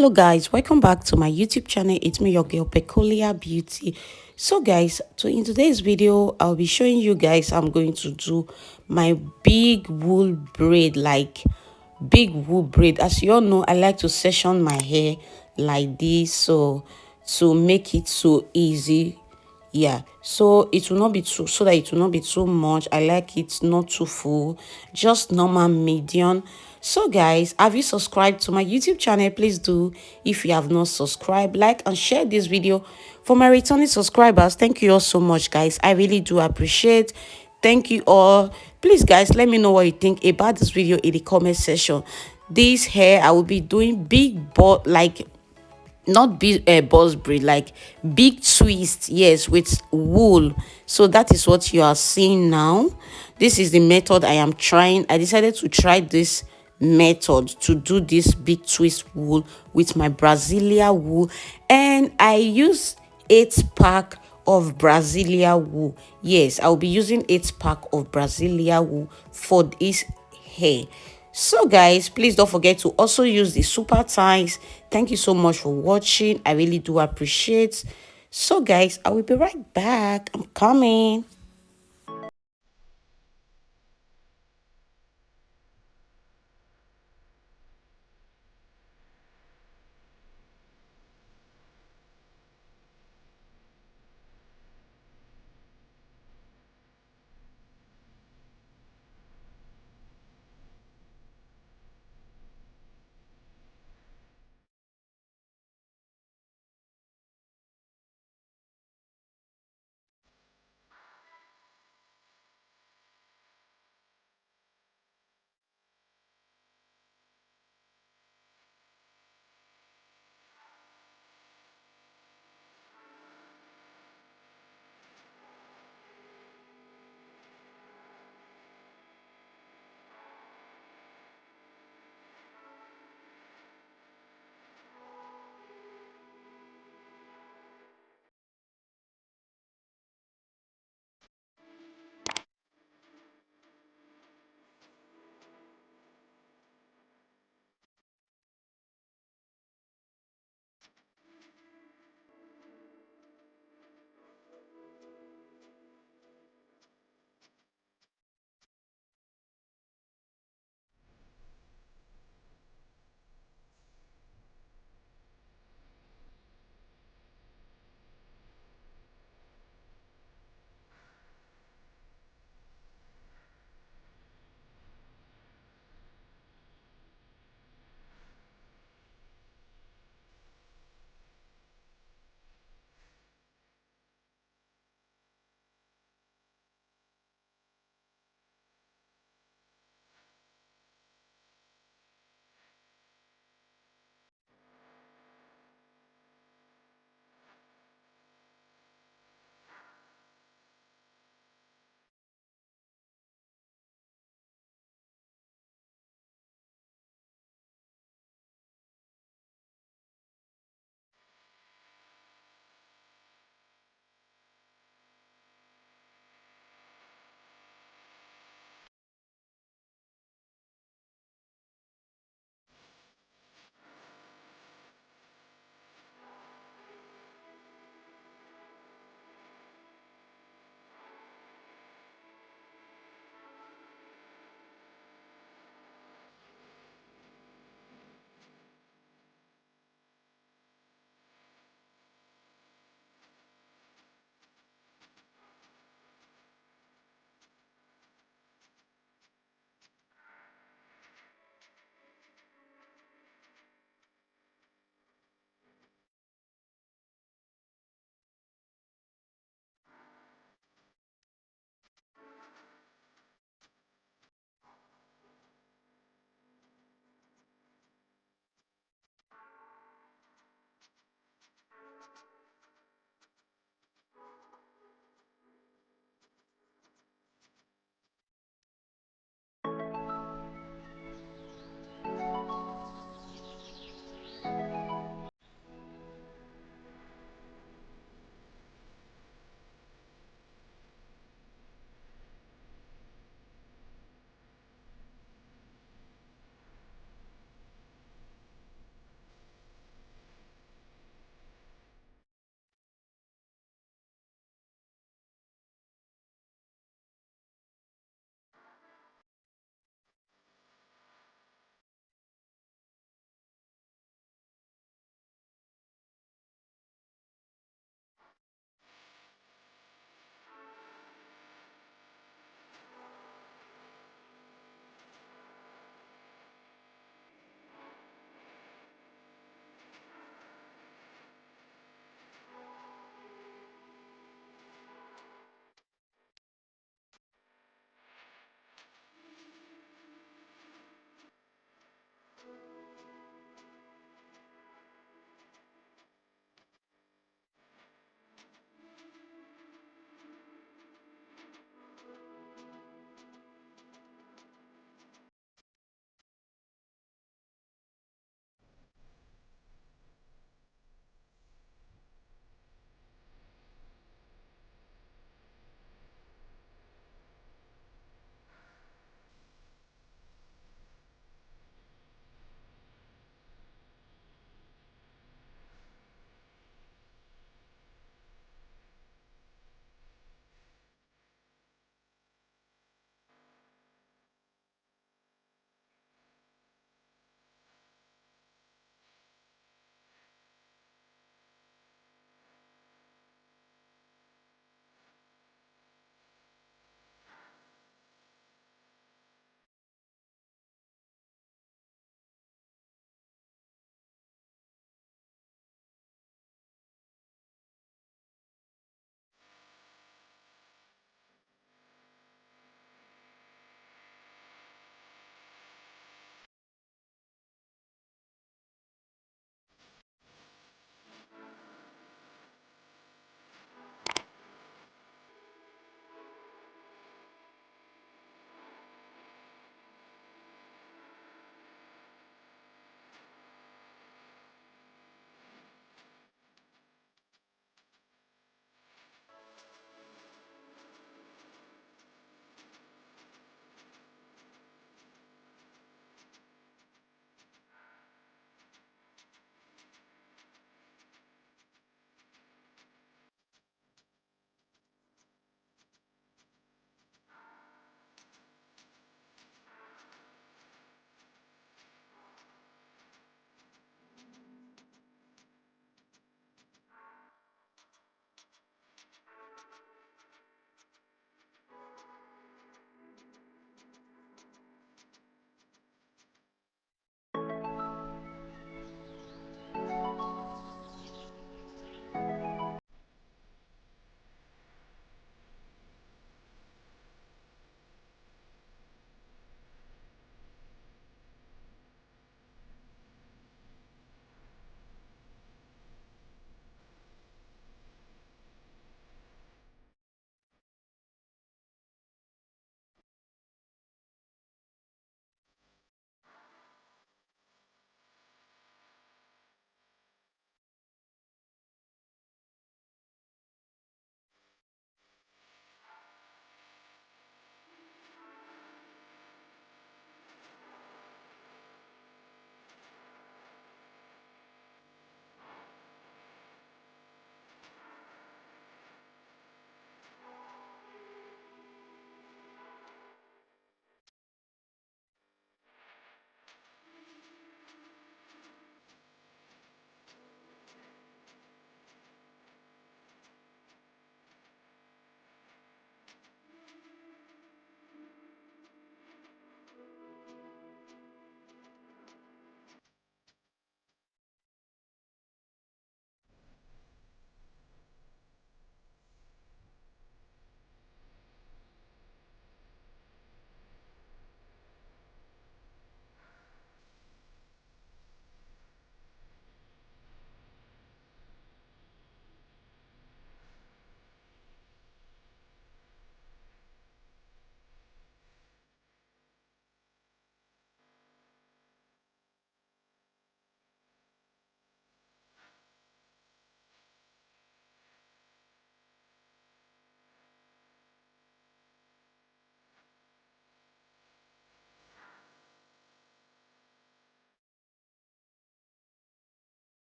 Hello guys, welcome back to my YouTube channel. It's me, your girl Peculiar Beauty. So guys, in today's video I'll be showing you guys I'm going to do my big wool braid, like big wool braid. As you all know, I like to section my hair like this, so to make it so easy. Yeah, so it will not be too, so that it will not be too much. I like it not too full, just normal medium. So guys, have you subscribed to my YouTube channel? Please do. If you have not subscribed, like and share this video. For my returning subscribers, thank you all so much guys. I really do appreciate. Thank you all. Please guys, let me know what you think about this video in the comment section. This hair I will be doing big but like not big boss braid, like big twist, yes, with wool. So that is what you are seeing now. This is the method I am trying. I decided to try this method to do this big twist wool with my Brasilia wool, and I use 8 pack of Brasilia wool. Yes, I'll be using 8 pack of Brasilia wool for this hair. So guys, please don't forget to also use the super ties. Thank you so much for watching. I really do appreciate. So guys, I will be right back. I'm coming.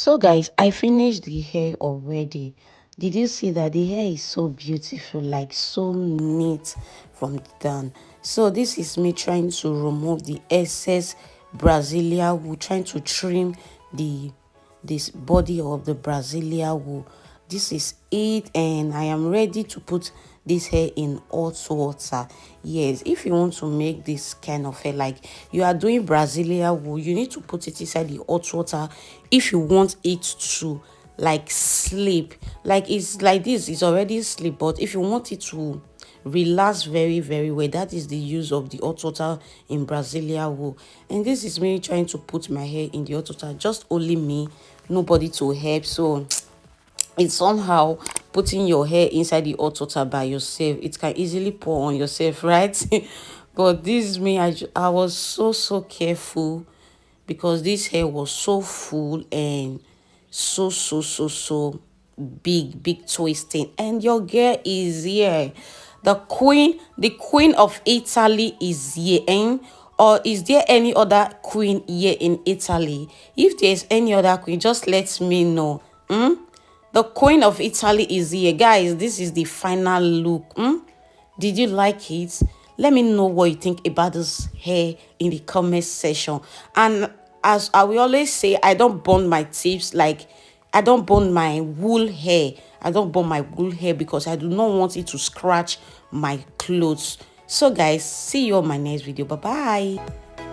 So guys, I finished the hair already. Did you see that the hair is so beautiful, like so neat from down? So this is me trying to remove the excess Brazilian wool, trying to trim the this body of the Brazilian wool. This is it, and I am ready to put this hair in hot water. Yes, if you want to make this kind of hair, like you are doing Brazilian wool, you need to put it inside the hot water if you want it to like sleep. Like it's like this, it's already sleep, but if you want it to relax very well, that is the use of the hot water in Brazilian wool. And this is me trying to put my hair in the hot water, just only me, nobody to help. So it's somehow putting your hair inside the hot water by yourself, it can easily pour on yourself, right? But this is me, I was so careful because this hair was so full and so big twisting. And your girl is here, the queen of Italy is here. And or is there any other queen here in Italy? If there's any other queen, just let me know. The queen of Italy is here, guys. This is the final look. Did you like it? Let me know what you think about this hair in the comment section. And as I will always say, I don't burn my tips, like I don't burn my wool hair. I don't burn my wool hair because I do not want it to scratch my clothes. So guys, see you on my next video. Bye bye.